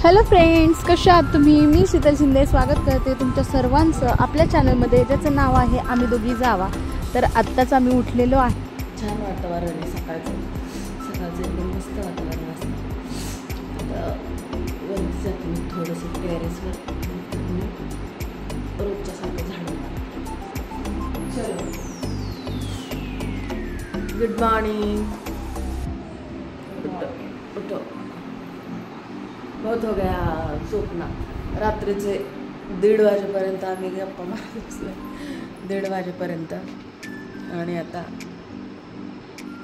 Hello friends, कशा आहात तुम्ही? मी शीतल शिंदे स्वागत करते तुमच्या सर्वांचं आपल्या चॅनलमध्ये, ज्याचं नाव आहे आम्ही दोघी जावा. तर आत्ताच आम्ही उठलेलो आहे. छान वातावरण आहे सकाळचं एकदम मस्त वातावरण असतं. आता वरती जाते मी थोडंसं टेरेसवर, रोजच्यासारखं झाडून. चलो, गुड मॉर्निंग. उठो, बहुत हो गया झोपना. रात्रीचे 1:30 वाजेपर्यंत आम्ही गप्पा मारत बसलो, 1:30 वाजेपर्यंत. आणि आता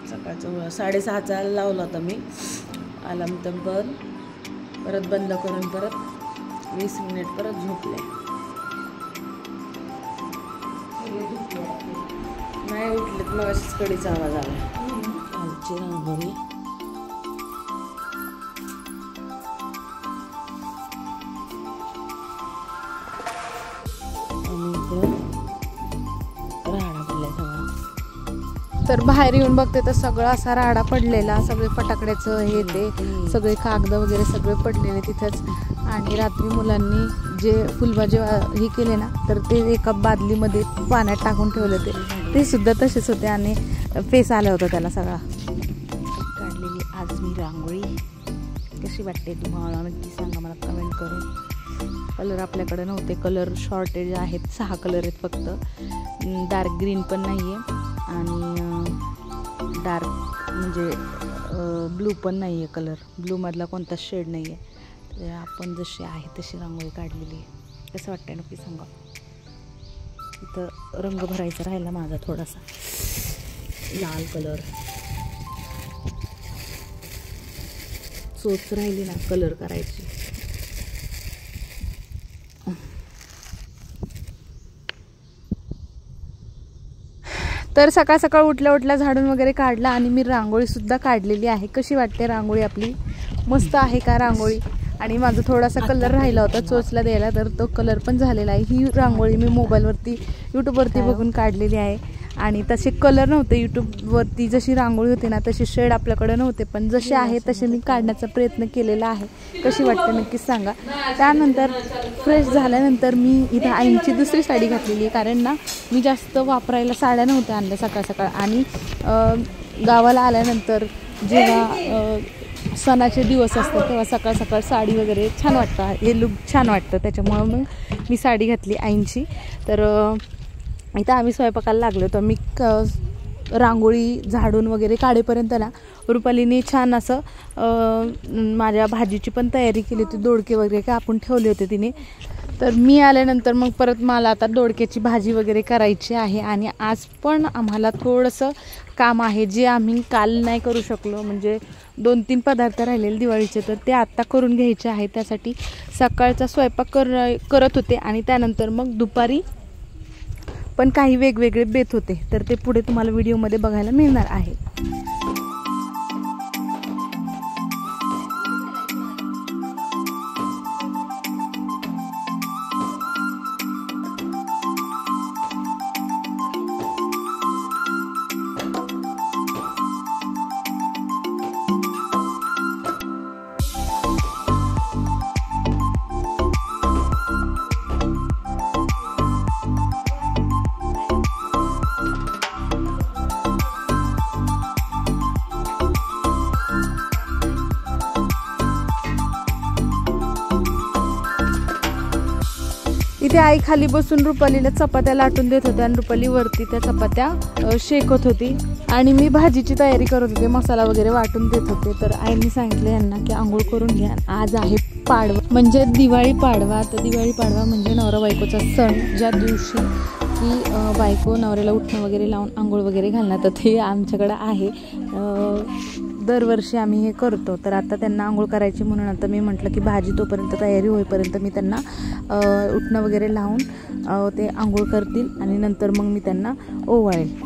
सकाळचं 6:30चा लावला होता मी अलार्म, तर परत बंद करून परत 20 मिनिट परत झोपले. नाही उठलेत, मग अशीच कडीचा आवाज आला. आमची रांगोळी राडा पडलाय सगळा. तर बाहेर येऊन बघते तर सगळं असा राडा पडलेला, सगळे फटाकड्याचं हे ते सगळे कागद वगैरे सगळे पडलेले तिथंच. आणि रात्री मुलांनी जे फुलभाजी हे केले ना, तर ते एका बादलीमध्ये पाण्यात टाकून ठेवले होते, ते सुद्धा तसेच होते आणि फेस आला होता त्याला सगळा. काढलेली आज मी रांगोळी. कशी वाटते तुम्हाला नक्की सांगा मला कमेंट करून. कलर आपल्याकडे नव्हते, कलर शॉर्टेज आहेत, 6 कलर आहेत फक्त. डार्क ग्रीन पण नाही आहे आणि डार्क म्हणजे ब्लू पण नाही आहे. कलर ब्लूमधला कोणताच शेड नाही आहे. तर आपण जशी आहे तशी रांगोळी काढलेली आहे. कसं वाटतंय नक्की सांगा. इथं रंग भरायचा राहिला माझा थोडासा, लाल कलर चोच राहिली ना कलर करायची. तर सकाळ सकाळ उठल्या उठल्या झाडून वगैरे काढला आणि मी रांगोळीसुद्धा काढलेली आहे. कशी वाटते रांगोळी आपली? मस्त आहे का रांगोळी? आणि माझा थोडासा कलर राहिला होता चोचला द्यायला, तर तो कलर पण झालेला आहे. ही रांगोळी मी मोबाईलवरती यूट्यूबवरती बघून काढलेली आहे. आणि तसे कलर नव्हते यूट्यूबवरती, जशी रांगोळी होती ना तसे शेड आपल्याकडे नव्हते, पण जसे आहे तसे मी काढण्याचा प्रयत्न केलेला आहे. कशी वाटते नक्कीच सांगा. त्यानंतर फ्रेश झाल्यानंतर मी इथं आईंची दुसरी साडी घातलेली आहे, कारण ना मी जास्त वापरायला साड्या नव्हत्या आणल्या सकाळ सकाळ. आणि गावाला आल्यानंतर जेव्हा सणाचे दिवस असतात तेव्हा सकाळ सकाळ साडी वगैरे छान वाटतं, हे लुक छान वाटतं, त्याच्यामुळं मग मी साडी घातली आईंची. तर इथं आम्ही स्वयंपाकाला लागलो होतो. मी रांगोळी झाडून वगैरे काढेपर्यंत ना रुपालीने छान असं माझ्या भाजीची पण तयारी केली होती. दोडके वगैरे कापून ठेवले होते तिने. तर मी आल्यानंतर मग परत मला आता दोडक्याची भाजी वगैरे करायची आहे. आणि आज पण आम्हाला थोडंसं काम आहे जे आम्ही काल नाही करू शकलो, म्हणजे 2-3 पदार्थ राहिलेले दिवाळीचे, तर ते आत्ता करून घ्यायचे आहे. त्यासाठी सकाळचा स्वयंपाक करत होते आणि त्यानंतर मग दुपारी पण काही वेगवेगळे बेत होते, तर ते पुढे तुम्हाला व्हिडिओमध्ये बघायला मिळणार आहे. इथे आई खाली बसून रुपालीला चपात्या लाटून देत होत्या आणि रुपाली वरती त्या चपात्या शेकत होती आणि मी भाजीची तयारी करत होते, मसाला वगैरे वाटून देत होते. तर आईने सांगितलं यांना की आंघोळ करून घ्या, आज आहे पाडवा म्हणजे दिवाळी पाडवा. तर दिवाळी पाडवा म्हणजे नवरा बायकोचा सण, ज्या दिवशी की बायको नवऱ्याला उठणं वगैरे लावून आंघोळ वगैरे घालणं, तर ते आमच्याकडं आहे. दरवर्षी आम्ही हे करतो. तर आता त्यांना आंघोळ करायची म्हणून आता मी म्हटलं की भाजी तोपर्यंत तयारी होईपर्यंत मी त्यांना उठणं वगैरे लावून ते आंघोळ करतील आणि नंतर मग मी त्यांना ओवाळेल.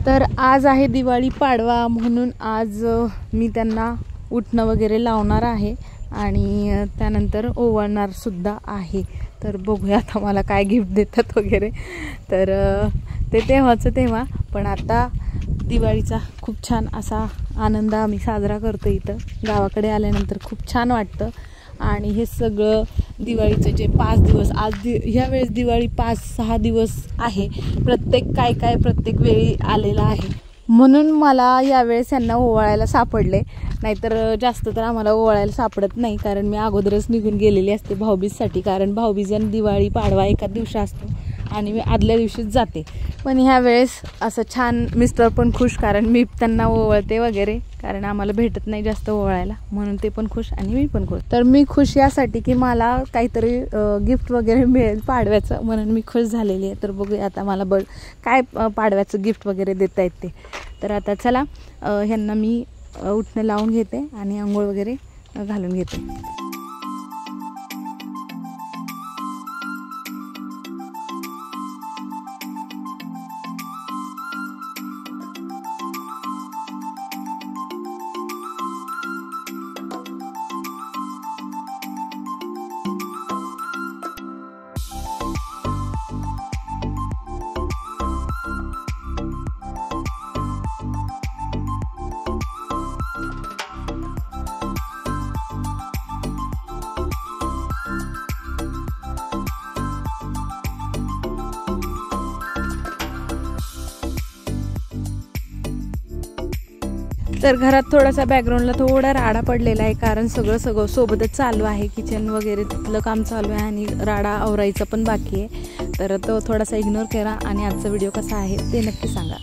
तर आज आहे दिवाळी पाडवा, म्हणून आज मी त्यांना उठणं वगैरे लावणार आहे आणि त्यानंतर ओवाळणार सुद्धा आहे. तर बघूया आता मला काय गिफ्ट देतात वगैरे. तर ते तेव्हाचं तेव्हा, पण आता दिवाळीचा खूप छान असा आनंद आम्ही साजरा करतो इथं. गावाकडे आल्यानंतर खूप छान वाटतं. आणि हे सगळं दिवाळीचे जे 5 दिवस, आज ह्या वेळेस दिवाळी 5-6 दिवस आहे. प्रत्येक वेळी आलेला आहे, म्हणून मला यावेळेस यांना ओवाळायला सापडले. नाहीतर जास्त तर आम्हाला ओवाळायला सापडत नाही, कारण मी अगोदरच निघून गेलेली असते भाऊबीजसाठी. कारण भाऊबीज आणि दिवाळी पाडवा एका दिवशी असतो आणि मी आदल्या दिवशीच जाते. पण ह्या वेळेस असं छान, मिस्टर पण खुश कारण मी त्यांना ओवाळते वगैरे, कारण आम्हाला भेटत नाही जास्त ओवाळायला, म्हणून ते पण खुश आणि मी पण खुश. तर मी खुश यासाठी की मला काहीतरी गिफ्ट वगैरे मिळेल पाडव्याचं, म्हणून मी खुश झालेली आहे. तर बघूया आता मला काय पाडव्याचं गिफ्ट वगैरे देता येते. तर आता चला ह्यांना मी उठणं लावून घेते आणि आंघोळ वगैरे घालून घेते. तर घरात थोडासा बॅकग्राऊंडला थोडा राडा पडलेला आहे, कारण सगळं सोबतच चालू आहे. किचन वगैरे तिथलं काम चालू आहे आणि राडा आवरायचा पण बाकी आहे. तर तो थोडासा इग्नोर करा आणि आजचा व्हिडिओ कसा आहे ते नक्की सांगा.